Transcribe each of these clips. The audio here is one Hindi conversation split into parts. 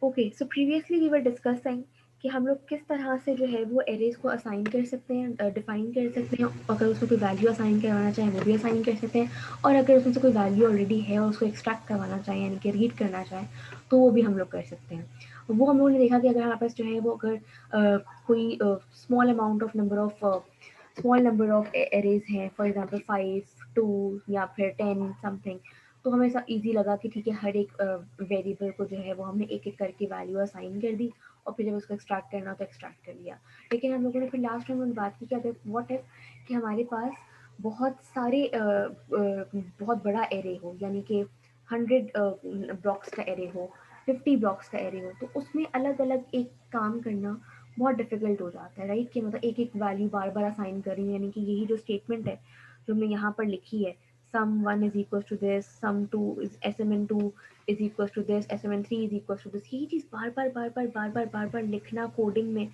Okay, so previously we were discussing कि हम लोग किस तरह से जो है वो एरेज को असाइन कर सकते हैं, डिफाइन कर सकते हैं। अगर उसमें कोई वैल्यू असाइन करवाना चाहें वो भी असाइन कर सकते हैं, और अगर उसमें से कोई वैल्यू ऑलरेडी है और उसको एक्सट्रैक्ट करवाना चाहें यानी कि रीड करना चाहें तो वो भी हम लोग कर सकते हैं। वो हम लोगों ने देखा कि अगर हमारे पास जो है वो अगर कोई small amount of number of small number of arrays हैं, फॉर एग्जांपल 5, 2 या फिर 10 समथिंग, तो हमें ऐसा ईजी लगा कि ठीक है हर एक वेरिएबल को जो है वो हमने एक एक करके वैल्यू असाइन कर दी, और फिर जब उसको एक्सट्रैक्ट करना हो तो एक्सट्रैक्ट कर लिया। लेकिन हम लोगों ने फिर लास्ट में बात की कि अगर व्हाट इफ कि हमारे पास बहुत सारे बहुत बड़ा एरे हो, यानी कि 100 ब्लॉक्स का एरे हो, 50 ब्लॉक्स का एरे हो, तो उसमें अलग अलग एक काम करना बहुत डिफिकल्ट हो जाता है, राइट? कि मतलब एक एक वैल्यू बार बार असाइन कर रही है, यानी कि यही जो स्टेटमेंट है जो हमने यहाँ पर लिखी है, sum1 is equals to this, sum2 is smn2 is equals to this, smn3 is equals to this, यही चीज़ बार बार लिखना कोडिंग में,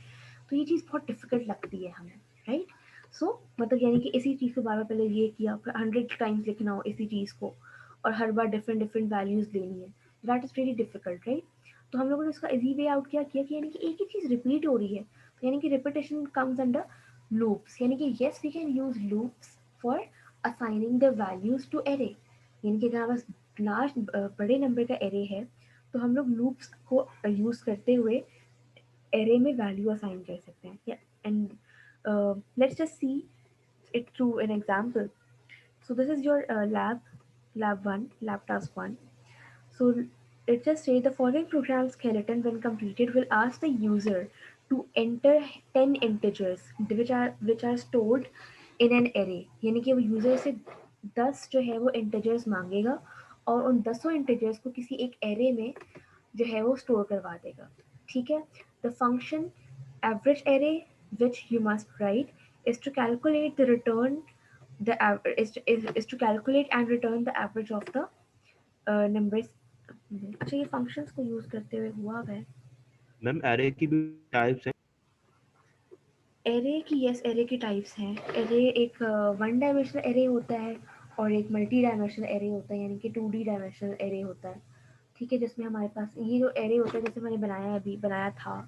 तो ये चीज़ बहुत डिफिकल्ट लगती है हमें, राइट? सो मतलब यानी कि इसी चीज़ को बार बार पहले ये किया, फिर 100 टाइम्स लिखना हो इसी चीज़ को, और हर बार डिफरेंट डिफरेंट वैल्यूज लेनी है, that is very difficult, right? तो हम लोगों ने उसका इजी वे आउट क्या किया कि यानी कि एक ही चीज़ रिपीट हो रही है, तो यानी कि रिपीटेशन कम्स अंडर लूप्स, यानी कि yes we can use loops for assigning the values to array. यानी कि अगर हमारे पास लार्ज बड़े नंबर का एरे है तो हम लोग लूप्स को यूज करते हुए एरे में वैल्यू असाइन कर सकते हैं। And let's just see it through an example. So this is your lab 1, lab task 1. So it just says the following program skeleton, when completed, will ask the user to enter 10 integers which are stored in an array. यानी कि वो यूजर से 10 जो है वो इंटीजर्स मांगेगा, और उन 10 इंटीजर्स को किसी एक एरे में जो है वो स्टोर करवा देगा, ठीक है? The function average array which you must write is to calculate the return the is to calculate and return the average of the numbers। अच्छा, ये फंक्शंस को यूज करते हुए हुआ है। मैम एरे की भी टाइप्स हैं। एरे की, यस, एरे की टाइप्स हैं। एरे एक वन डायमेंशनल एरे होता है, और एक मल्टी डायमेंशनल एरे होता है, यानी कि 2D डायमेंशनल एरे होता है, ठीक है? जिसमें हमारे पास ये जो एरे होता है, जैसे मैंने बनाया था,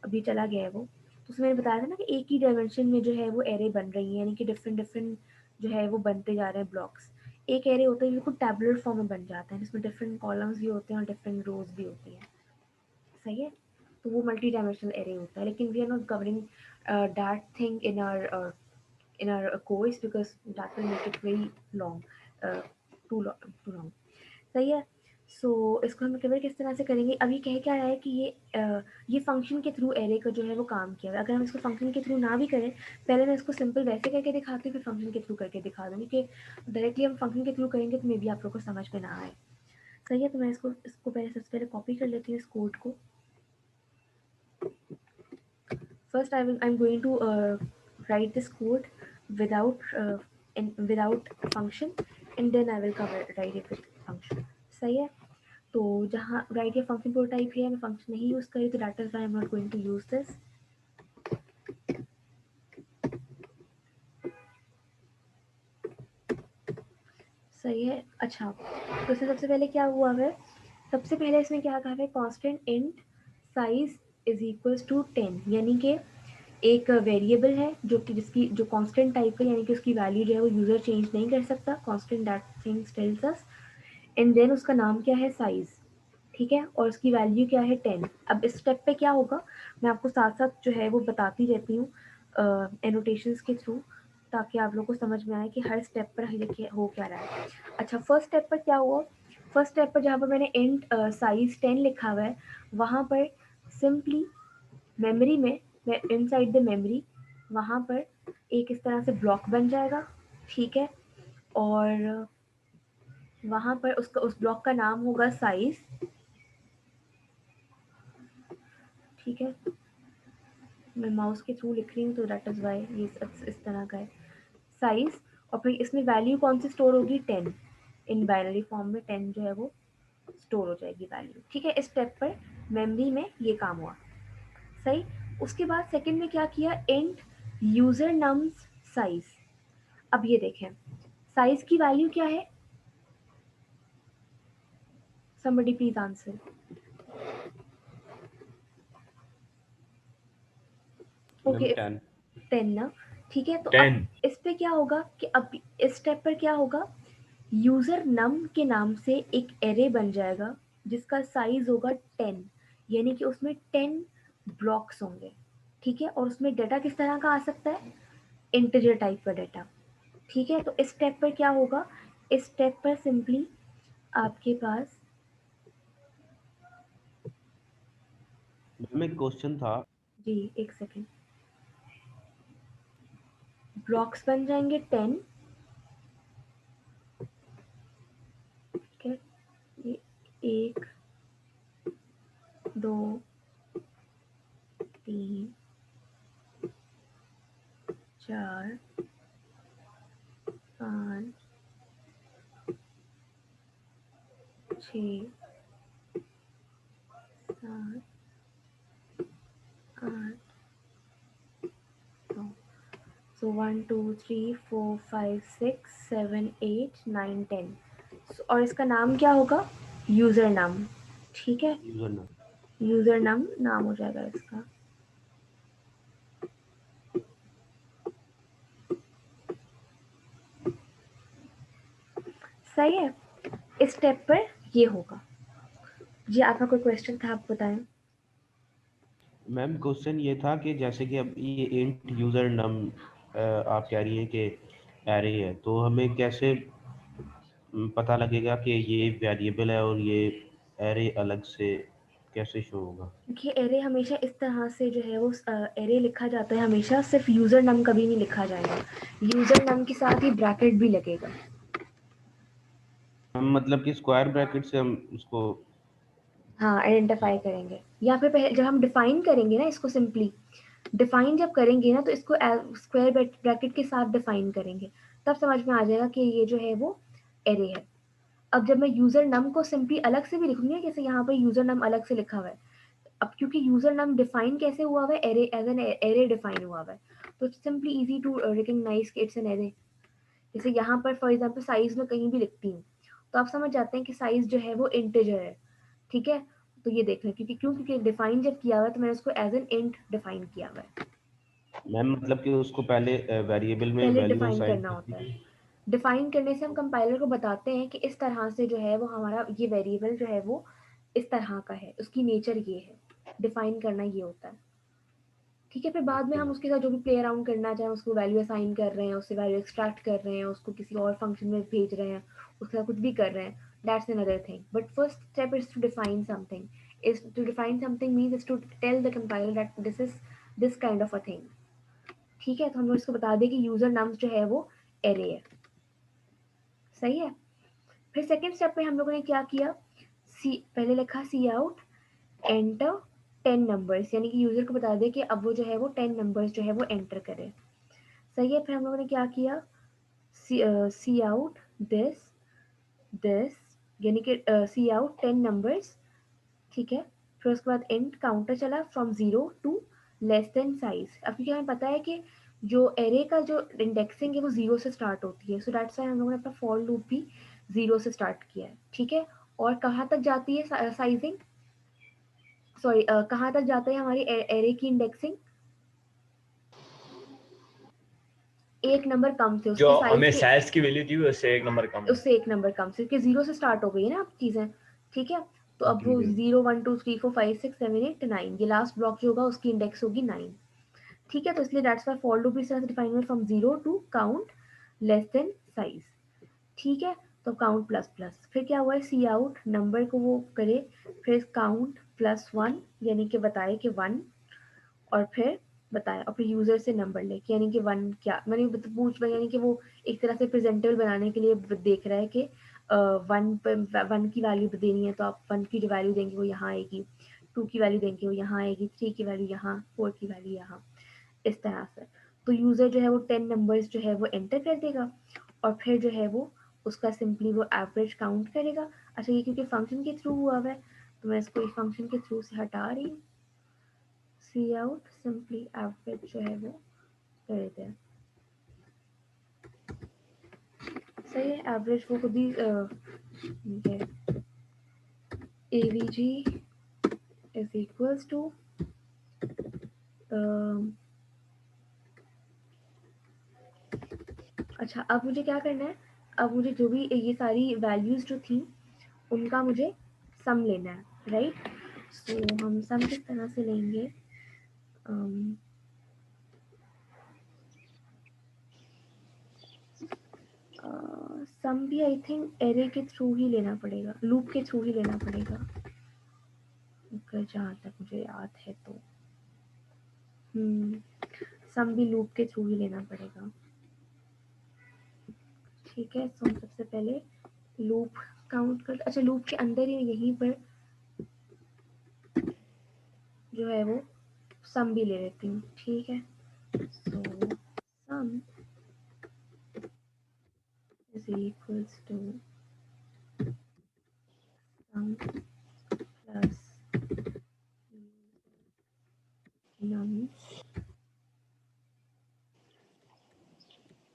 अभी चला गया है वो, तो उसमें मैंने बताया था ना कि एक ही डायमेंशन में जो है वो एरे बन रही है, यानी कि डिफरेंट डिफरेंट जो है वो बनते जा रहे हैं ब्लॉक्स। एक एरे होता है बिल्कुल टैबुलर फॉर्म में बन जाता है, जिसमें डिफरेंट कॉलम्स भी होते हैं और डिफरेंट रोज भी होती हैं, सही है? तो वो मल्टी डायमेंशनल एरे होता है, लेकिन we are not covering that thing in our course because that will make it very long, too long, सही है? सो इसको हम कवर किस तरह से करेंगे? अभी कह क्या रहा है कि ये फंक्शन के थ्रू एरे का जो है वो काम किया हुआ है। अगर हम इसको फंक्शन के थ्रू ना भी करें, पहले मैं इसको सिंपल वैसे करके दिखाती हूँ, फिर फंक्शन के थ्रू करके दिखा दूँगी, कि डायरेक्टली हम फंक्शन के थ्रू करेंगे तो मे बी आप लोग को समझ में ना आए, सही है? तो मैं इसको पहले सबसे पहले कॉपी कर लेती हूँ इस कोड को। First, I'm going to write this code without without function, and then I will cover write it with function. सही है? तो जहाँ write या function प्रोटोटाइप है, मैं function नहीं यूज करी, तो that is why I'm not going to use this. सही है? अच्छा, तो इसमें सबसे पहले क्या हुआ है? सबसे पहले इसमें क्या कहा है? Constant int size is equals to 10, यानी कि एक वेरिएबल है जो कि जिसकी जो कांस्टेंट टाइप है, यानी कि उसकी वैल्यू जो है वो यूजर चेंज नहीं कर सकता, constant that things tells us, and then उसका नाम क्या है? साइज, ठीक है? और उसकी वैल्यू क्या है? 10। अब इस स्टेप पे क्या होगा, मैं आपको साथ साथ जो है वो बताती रहती हूँ एनोटेशंस के थ्रू, ताकि आप लोग को समझ में आए कि हर स्टेप पर देखिए हो क्या रहा है। अच्छा, फर्स्ट स्टेप पर क्या हुआ? फर्स्ट स्टेप पर जहाँ पर मैंने इंट साइज 10 लिखा हुआ है, वहाँ पर सिंपली मेमोरी में, इनसाइड द मेमोरी, वहाँ पर एक इस तरह से ब्लॉक बन जाएगा, ठीक है? और वहाँ पर उसका उस ब्लॉक का नाम होगा साइज, ठीक है? मैं माउस के थ्रू लिख रही हूँ तो दैट इज़ वाई ये इस तरह का है, साइज। और फिर इसमें वैल्यू कौन सी स्टोर होगी? 10, इन बाइनरी फॉर्म में 10 जो है वो स्टोर हो जाएगी वैल्यू, ठीक है? इस स्टेप पर मेमोरी में ये काम हुआ, सही। उसके बाद सेकंड में क्या किया? Int user nums size. अब ये देखें, साइज की वैल्यू क्या है? somebody please answer। Ma'am okay 10। 10 ना, ठीक है। तो अब 10। इस पे क्या होगा कि अब इस स्टेप पर क्या होगा, यूजर नम के नाम से एक एरे बन जाएगा जिसका साइज होगा 10, यानी कि उसमें 10 ब्लॉक्स होंगे, ठीक है। और उसमें डाटा किस तरह का आ सकता है, इंटीजर टाइप का डाटा, ठीक है। तो इस स्टेप पर क्या होगा, इस स्टेप पर सिंपली आपके पास मैम एक क्वेश्चन था। जी एक सेकेंड, ब्लॉक्स बन जाएंगे 10, ठीक है। ये 1 2 3 4 5 6 7 8 9, so 1 2 3 4 5 6 7 8 9 10, और इसका नाम क्या होगा, यूजर नाम, ठीक है। यूजर नाम। यूजर नाम नाम हो जाएगा इसका, सही है। इस स्टेप पर ये होगा। जी आपका कोई क्वेश्चन था, आप बताएं। मैम क्वेश्चन ये था कि जैसे कि अब ये इंट यूजर नम आप कह रही हैं कि एरे है, तो हमें कैसे पता लगेगा कि ये वेरिएबल है और ये एरे अलग से कैसे शो होगा? देखिए एरे हमेशा इस तरह से जो है वो एरे लिखा जाता है, हमेशा सिर्फ यूजर नम कभी नहीं लिखा जाएगा, यूजर नम के साथ ही ब्रैकेट भी लगेगा। हम मतलब कि स्क्वायर ब्रैकेट से हम उसको। हाँ आइडेंटिफाई करेंगे, या फिर पहले जब हम डिफाइन करेंगे ना इसको, सिंपली डिफाइन जब करेंगे ना तो इसको स्क्वायर ब्रैकेट के साथ डिफाइन करेंगे, तब समझ में आ जाएगा कि ये जो है वो एरे है। अब जब मैं यूजर नम को सिंपली अलग से भी लिखूंगी, जैसे यहाँ पर यूजर नम अलग से लिखा हुआ है, अब क्योंकि यूजर नम डिफाइन कैसे हुआ हुआ है, array as an array define हुआ हुआ है, तो सिंपली इजी टू रिकॉग्नाइज कि इट्स एन एरे। जैसे यहाँ पर फॉर एग्जांपल साइज में कहीं भी लिखती हूँ तो आप समझ जाते हैं कि साइज जो है वो इंटीजर है, ठीक है। तो ये देख लें, क्योंकि डिफाइन जब किया हुआ है तो मैंने उसको एज एन इंट डिफाइन किया हुआ है, मैम मतलब कि उसको पहले वेरिएबल में पहले वैल्यू डिफाइन असाइन करना होता करनी है। है। डिफाइन करने से हम कंपाइलर को बताते हैं कि इस तरह से जो है वो हमारा ये वेरिएबल जो है वो इस तरह का है, उसकी नेचर ये है, डिफाइन करना ये होता है, ठीक है। फिर बाद में ओके हम उसके साथ जो भी प्ले अराउंड करना चाहें, उसको वैल्यू असाइन कर रहे हैं, उससे वैल्यू एक्सट्रैक्ट कर रहे हैं, उसको किसी और फंक्शन में भेज रहे हैं, उसके साथ कुछ भी कर रहे हैं, that's another thing, but first step is to define something, is to define something means is to tell the compiler that this is this kind of a thing, ठीक है। तो हम लोग इसको बता दें कि यूजर नाम जो है वो एरे है, सही है। फिर सेकेंड स्टेप में हम लोगों ने क्या किया, सी पहले लिखा सी आउट एंटर 10 नंबर्स, यानी कि यूजर को बता दे कि अब वो जो है वो 10 नंबर्स जो है वो एंटर करे, सही है। फिर हम लोगों ने क्या किया, सी आउट दिस दिस, यानी कि सी आउट 10 नंबर्स, ठीक है। फिर उसके बाद इंट काउंटर चला from 0 to less than size. अब क्योंकि हमें पता है कि जो एरे का जो इंडेक्सिंग है वो 0 से स्टार्ट होती है, सो दैट्स वाई हम लोगों ने अपना फॉर लूप भी 0 से स्टार्ट किया है, ठीक है। और कहाँ तक जाती है साइजिंग, सॉरी कहाँ तक जाता है हमारी एरे की इंडेक्सिंग, एक नंबर कम से जो उसके साइज हमें के, साइज की वैल्यू थी उससे एक नंबर कम है। उससे एक नंबर कम से, क्योंकि 0 से स्टार्ट हो गई है ना अब चीज़ें, ठीक है। तो अब वो ठीक है। 0 1 2 3 4 5 6 7 8 9, ये लास्ट ब्लॉक जो होगा उसकी इंडेक्स होगी 9, ठीक है। तो इसलिए दैट्स वाई फॉर लूप इस तरह से डिफाइन हुआ from 0 to count less than size, ठीक है। तो काउंट प्लस प्लस, फिर क्या हुआ है, सी आउट नंबर को वो करे, फिर काउंट प्लस 1, यानी कि बताए कि 1, और फिर बताया, और फिर यूजर से नंबर लेके, यानी कि 1 क्या मैंने पूछ, यानी कि वो एक तरह से प्रेजेंटेबल बनाने के लिए देख रहा है कि 1 की वैल्यू देनी है तो आप 1 की जो वैल्यू देंगे वो यहाँ आएगी, 2 की वैल्यू देंगे वो यहाँ आएगी, 3 की वैल्यू यहाँ, 4 की वैल्यू यहाँ, इस तरह से। तो यूजर जो है वो 10 नंबर्स जो है वो एंटर कर देगा, और फिर जो है वो उसका सिंपली वो एवरेज काउंट करेगा। अच्छा ये क्योंकि फंक्शन के थ्रू हुआ है तो मैं इसको इस फंक्शन के थ्रू से हटा रही हूँ, सी आउट सिंपली एवरेज जो है वो कर देते हैं, सही है। एवरेज वो खुद ही avg is equals to अच्छा, अब मुझे क्या करना है, अब मुझे जो भी ये सारी वैल्यूज़ जो थी उनका मुझे सम लेना है, राइट? सो हम सम किस तरह से लेंगे? सम भी आई थिंक एरे के थ्रू ही लेना पड़ेगा, लूप के थ्रू ही लेना पड़ेगा, अगर जहाँ तक मुझे याद है तो। सम भी लूप के थ्रू ही लेना पड़ेगा। ठीक है, सो हम सबसे पहले लूप काउंट कर, अच्छा लूप के अंदर ही यहीं पर जो है वो सम भी ले लेती हूँ। ठीक है, सो सम is equals to sum plus num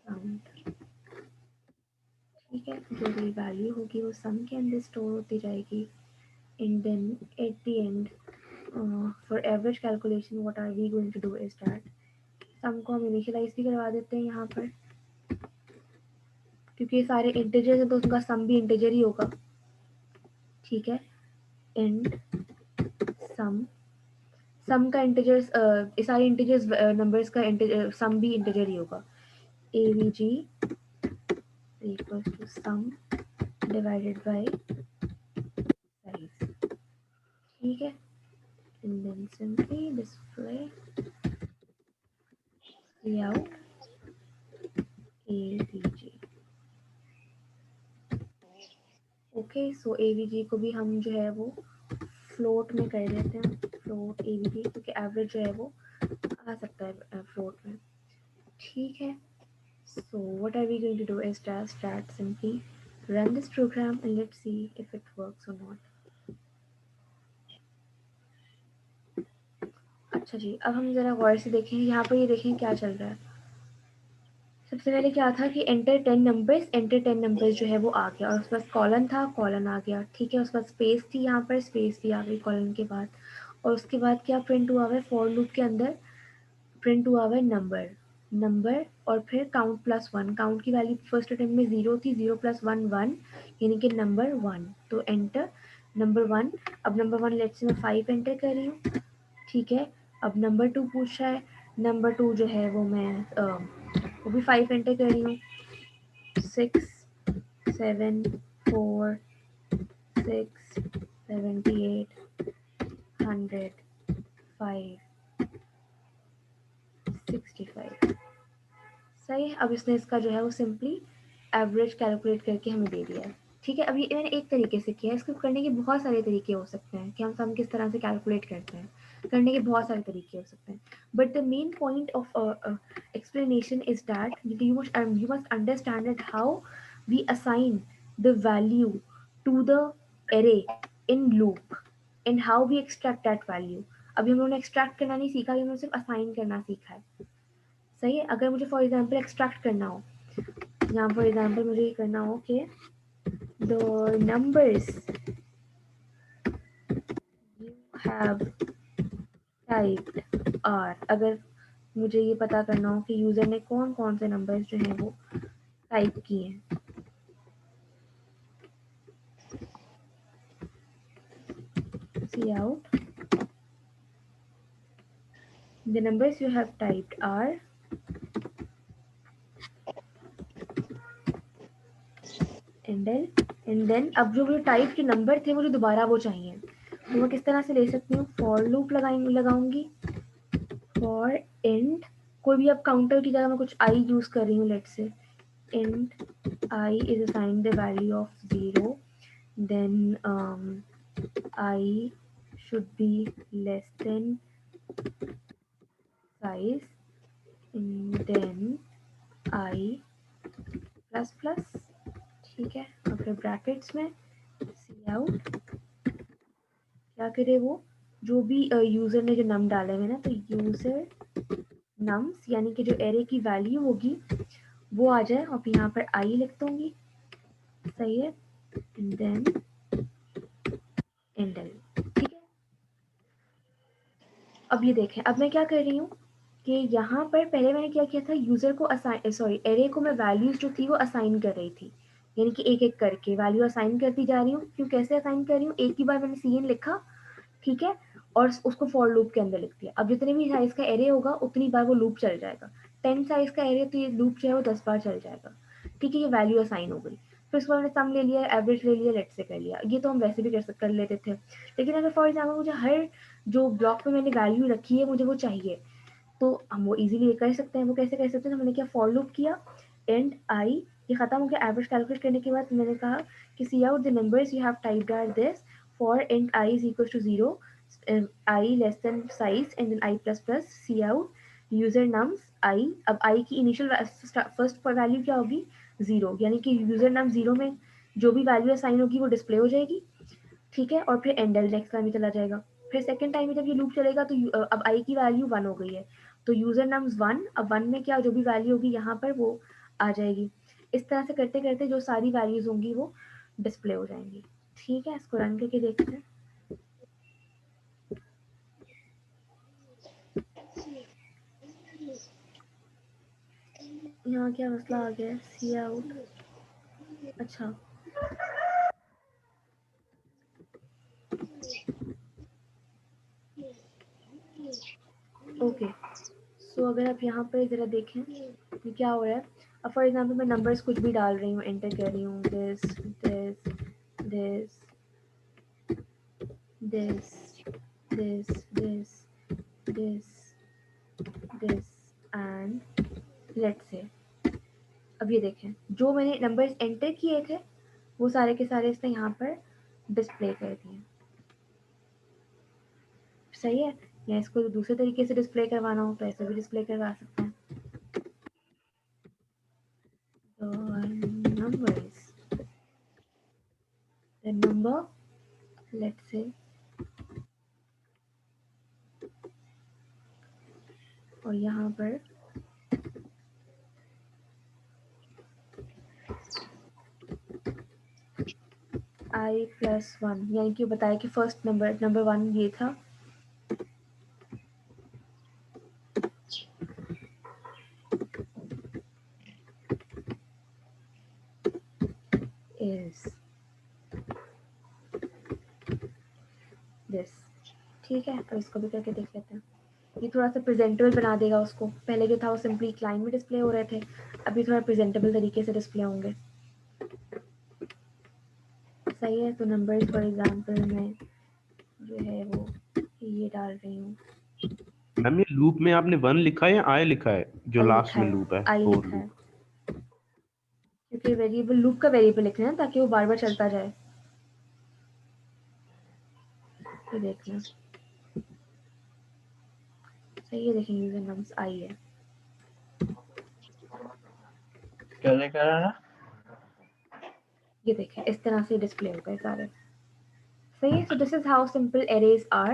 count। ठीक है, जो भी वैल्यू होगी वो सम के अंदर स्टोर होती जाएगी, and then at the end for average calculation what are we going to do is that सम को हम इनिशियलाइज भी करवा देते हैं यहाँ पर, क्योंकि ये सारे इंटीजर्स हैं तो उनका सम भी इंटीजर ही होगा। ठीक है, एंड सम, सम का इंटीजर्स, सारे इंटीजर्स नंबर्स का सम भी इंटीजर ही होगा। avg equals to sum divided by size। ठीक है, and then simply display out avg। Okay, so avg को भी हम जो है वो फ्लोट में कर देते हैं, फ्लोट avg, क्योंकि एवरेज जो है वो आ सकता है फ्लोट में। ठीक है, so what are we going to do is just start simply run this program and let's see if it works or not। अच्छा जी, अब हम ज़रा गौर से देखें, यहाँ पर ये देखें क्या चल रहा है। सबसे पहले क्या था कि एंटर 10 नंबर्स, एंटर 10 नंबर्स जो है वो आ गया, और उसके बाद कॉलन था, कॉलन आ गया। ठीक है, उसके बाद स्पेस थी, यहाँ पर स्पेस भी आ गई कॉलन के बाद, और उसके बाद क्या प्रिंट हुआ हुआ है फॉर लूप के अंदर, प्रिंट हुआ हुआ है नंबर, नंबर और फिर काउंट प्लस 1। काउंट की वैल्यू फर्स्ट अटेम्प्ट में 0 थी, 0 + 1 1, यानी कि नंबर 1। तो एंटर नंबर 1। अब नंबर 1 लेट्स से मैं 5 एंटर कर रही हूँ। ठीक है, अब नंबर 2 पूछ रहा है, नंबर 2 जो है वो मैं वो भी 5 एंटर कर रही हूँ। 6 7 4 6 78 100 5 65। सही है, अब इसने इसका जो है वो सिंपली एवरेज कैलकुलेट करके हमें दे दिया है। ठीक है, अब ये मैंने एक तरीके से किया है, इसको करने के बहुत सारे तरीके हो सकते हैं कि हम सम किस तरह से कैलकुलेट करते हैं, करने के बहुत सारे तरीके हो सकते हैं, but the main point of explanation is that you must understand that how we assign the value to the array in loop and how we extract that value। अभी हम लोगों ने एक्सट्रैक्ट करना नहीं सीखा, हमने सिर्फ असाइन करना सीखा है। सही है, अगर मुझे फॉर एग्जांपल एक्सट्रैक्ट करना हो, यहाँ फॉर एग्जांपल मुझे ये करना हो कि the numbers you have typed are, अगर मुझे ये पता करना हो कि यूजर ने कौन कौन से नंबर्स जो हैं वो टाइप किए हैं। Cout the numbers you have typed are and then अब जो टाइप के नंबर थे मुझे दोबारा वो चाहिए, तो मैं किस तरह से ले सकती हूँ, फॉर लूप लगाऊंगी, फॉर इंट, कोई भी अब काउंटर की जगह मैं कुछ आई यूज कर रही हूँ, let's say int I is assigned the value of 0, then I should be less than size, and then I plus plus। ठीक है, और फिर ब्रैकेट्स में सी आउट क्या करे वो, जो भी यूजर ने जो नम डाले हुए ना, तो यूजर नम्स यानी कि जो एरे की वैल्यू होगी वो आ जाए, और यहाँ पर आई लिख दूंगी। सही है, एंड देन एंटर। ठीक है, अब ये देखें, अब मैं क्या कर रही हूँ कि यहाँ पर पहले मैंने क्या किया था, यूजर को एरे को मैं वैल्यूज जो थी वो असाइन कर रही थी, यानी कि एक एक करके वैल्यू असाइन करती जा रही हूँ। क्यों, कैसे असाइन कर रही हूँ, एक ही बार मैंने सीएन लिखा, ठीक है, और उसको फॉर लूप के अंदर लिख दिया। अब जितने भी साइज का एरे होगा उतनी बार वो लूप चल जाएगा। 10 साइज का एरे तो ये लूप जो है वो 10 बार चल जाएगा, ठीक है। ये वैल्यू असाइन हो गई। फिर उसको मैंने सम ले लिया, एवरेज ले लिया, लेट से कर लिया। ये तो हम वैसे भी कर लेते थे। लेकिन अगर फॉर एग्जाम्पल मुझे हर जो ब्लॉक में मैंने वैल्यू रखी है मुझे वो चाहिए, तो हम वो इजीली कर सकते हैं। वो कैसे कर सकते हैं, तो मैंने क्या फॉर लूप किया, एंड आई, ये खत्म हो गया। एवरेज कैलकुलेट करने के बाद मैंने कहा कि cout the numbers you have typed are this for and I is equal to 0, I less than size and then I plus plus cout user nums I. अब आई की इनिशियल फर्स्ट वैल्यू क्या होगी, 0, यानी कि यूजर नम 0 में जो भी वैल्यू असाइन होगी वो डिस्प्ले हो जाएगी, ठीक है। और फिर एंडल नेक्स्ट टाइम में चला जाएगा। फिर सेकंड टाइम में जब ये लूप चलेगा तो अब आई की वैल्यू 1 हो गई है, तो यूजर नम्स 1, अब 1 में क्या जो भी वैल्यू होगी यहाँ पर वो आ जाएगी। इस तरह से करते करते जो सारी वैल्यूज होंगी वो डिस्प्ले हो जाएंगी, ठीक है। इसको रन करके देखते हैं। यहाँ क्या मसला आ गया, सी आउट, अच्छा ओके। सो अगर आप यहाँ पर ज़रा देखें कि क्या हो रहा है। अब फॉर एग्जांपल मैं नंबर्स कुछ भी डाल रही हूँ, एंटर कर रही हूँ, this this this this, this, this, this, this and let's say। अब ये देखें जो मैंने नंबर्स एंटर किए थे वो सारे के सारे इसने यहाँ पर डिस्प्ले कर दिए, सही है। या इसको दूसरे तरीके से डिस्प्ले करवाना हो तो ऐसे भी डिस्प्ले करवा सकते हैं। तो numbers, the number, let's say, और यहाँ पर i प्लस 1, यानी कि बताया कि फर्स्ट नंबर 1 ये था, is this, ठीक है। अब इसको भी करके देख लेते हैं। ये थोड़ा सा प्रेजेंटेबल बना देगा उसको। पहले जो था वो सिंपली एक लाइन में डिस्प्ले हो रहे थे, अभी थोड़ा प्रेजेंटेबल तरीके से डिस्प्ले होंगे, सही है। तो नंबर्स फॉर एग्जांपल मैं जो है वो ये डाल रही हूँ। मैम ये लूप में आपने 1 लिखा है या आई लिखा है, जो आई लास्ट लिखा में है, लूप है, आई फोर लिखा है, लूप? क्योंकि वेरिएबल लूप का वेरिएबल लिख रहे हैं ताकि वो बार बार चलता जाए। ये देखना सही है, देखें यूजर नम्स आई है, कैसे कर रहा है? ये देखें इस तरह से डिस्प्ले हो गए सारे, सही है। So this is how simple arrays are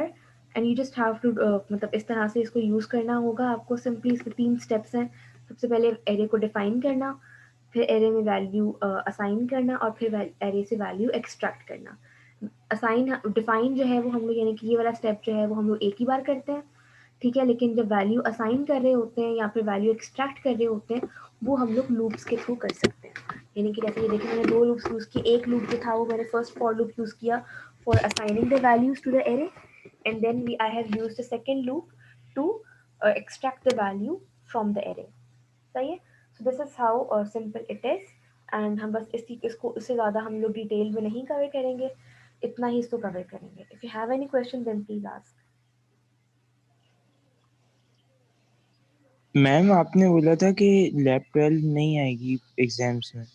and you just have to मतलब इस तरह से इसको यूज करना होगा आपको। सिंपली इसके 3 स्टेप्स हैं। सबसे पहले एरे को डिफाइन करना, फिर एरे में वैल्यू असाइन करना, और फिर एरे से वैल्यू एक्सट्रैक्ट करना। असाइन डिफाइन जो है वो हम लोग, यानी कि ये वाला स्टेप जो है वो हम लोग एक ही बार करते हैं, ठीक है। लेकिन जब वैल्यू असाइन कर रहे होते हैं या फिर वैल्यू एक्सट्रैक्ट कर रहे होते हैं वो हम लोग लूप्स के थ्रू कर सकते हैं। यानी कि जैसे ये देखिए मैंने 2 लूप्स यूज़ किए। एक लूप जो था वो मैंने फर्स्ट फॉर लूप यूज़ किया for assigning the values to the array, and then I have used the second loop to extract the value from the array, सही है। So this is how simple it is. And हम बस इसको इससे ज़्यादा हम लोग डिटेल में नहीं कवर करेंगे, इतना ही इसको कवर करेंगे। If you have any question then please ask. Ma'am आपने बोला था कि लैब 12 नहीं आएगी एग्जाम्स में।